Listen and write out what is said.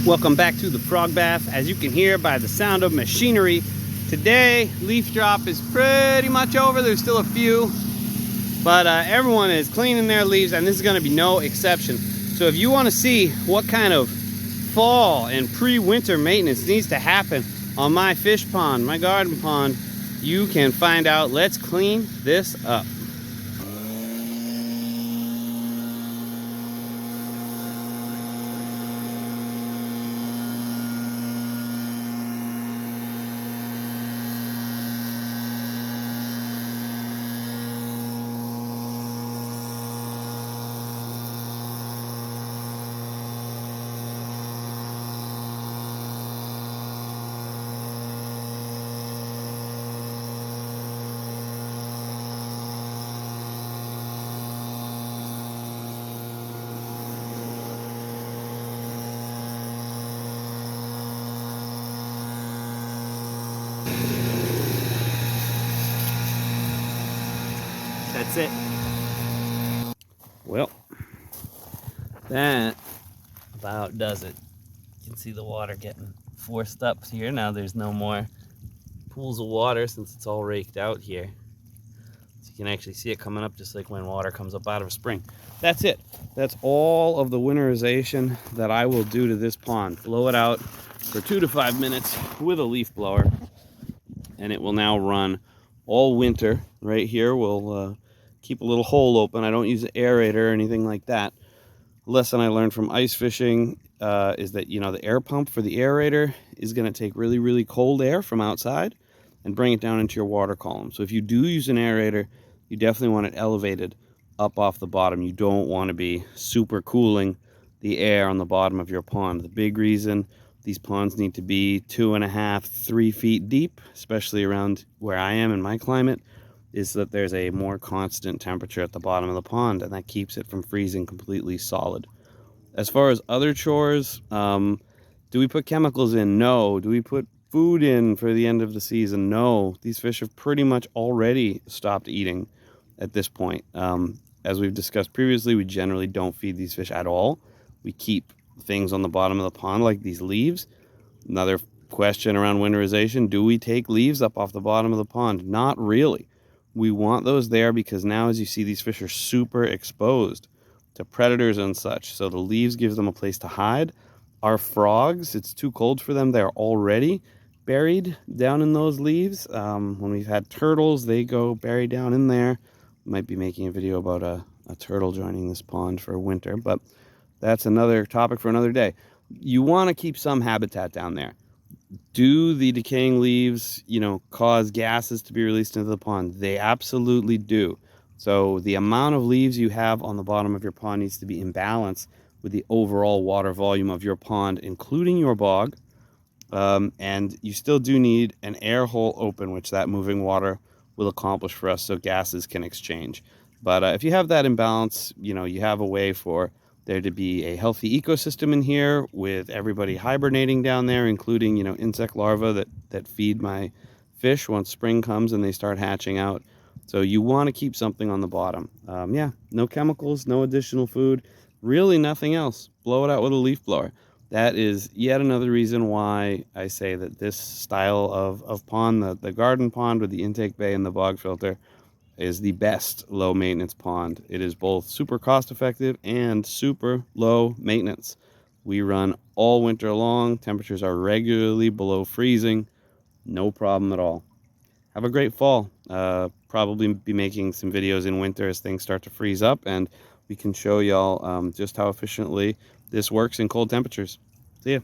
Welcome back to the frog bath. As you can hear by the sound of machinery, today leaf drop is pretty much over. There's still a few, but everyone is cleaning their leaves, and this is going to be no exception. So if you want to see what kind of fall and pre-winter maintenance needs to happen on my fish pond, my garden pond, you can find out. Let's clean this up. That's it. Well, that about does it. You can see the water getting forced up here. Now there's no more pools of water since it's all raked out here. So you can actually see it coming up just like when water comes up out of a spring. That's it. That's all of the winterization that I will do to this pond. Blow it out for 2 to 5 minutes with a leaf blower, and it will now run all winter. Right here we'll keep a little hole open. I don't use an aerator or anything like that. A lesson I learned from ice fishing is that, you know, the air pump for the aerator is going to take really, really cold air from outside and bring it down into your water column. So if you do use an aerator, you definitely want it elevated up off the bottom. You don't want to be super cooling the air on the bottom of your pond. The big reason these ponds need to be 2.5 to 3 feet deep, especially around where I am in my climate, is that there's a more constant temperature at the bottom of the pond, and that keeps it from freezing completely solid. As far as other chores, do we put chemicals in? No. Do we put food in for the end of the season? No. These fish have pretty much already stopped eating at this point. As we've discussed previously, we generally don't feed these fish at all. We keep things on the bottom of the pond like these leaves. Another question around winterization: do we take leaves up off the bottom of the pond? Not really. We want those there because now, as you see, these fish are super exposed to predators and such. So the leaves gives them a place to hide. Our frogs, it's too cold for them. They're already buried down in those leaves. When we've had turtles, they go bury down in there. Might be making a video about a turtle joining this pond for winter, but that's another topic for another day. You want to keep some habitat down there. Do the decaying leaves, you know, cause gases to be released into the pond? They absolutely do. So the amount of leaves you have on the bottom of your pond needs to be in balance with the overall water volume of your pond, including your bog. And you still do need an air hole open, which that moving water will accomplish for us so gases can exchange. But if you have that in balance, you know, you have a way for there to be a healthy ecosystem in here with everybody hibernating down there, including, you know, insect larvae that feed my fish once spring comes and they start hatching out. So you want to keep something on the bottom. Yeah, no chemicals, no additional food, really nothing else. Blow it out with a leaf blower. That is yet another reason why I say that this style of pond, the garden pond with the intake bay and the bog filter, is the best low maintenance pond. It is both super cost effective and super low maintenance. We run all winter long. Temperatures are regularly below freezing. No problem at all. Have a great fall. Probably be making some videos in winter as things start to freeze up, and we can show y'all just how efficiently this works in cold temperatures. See ya.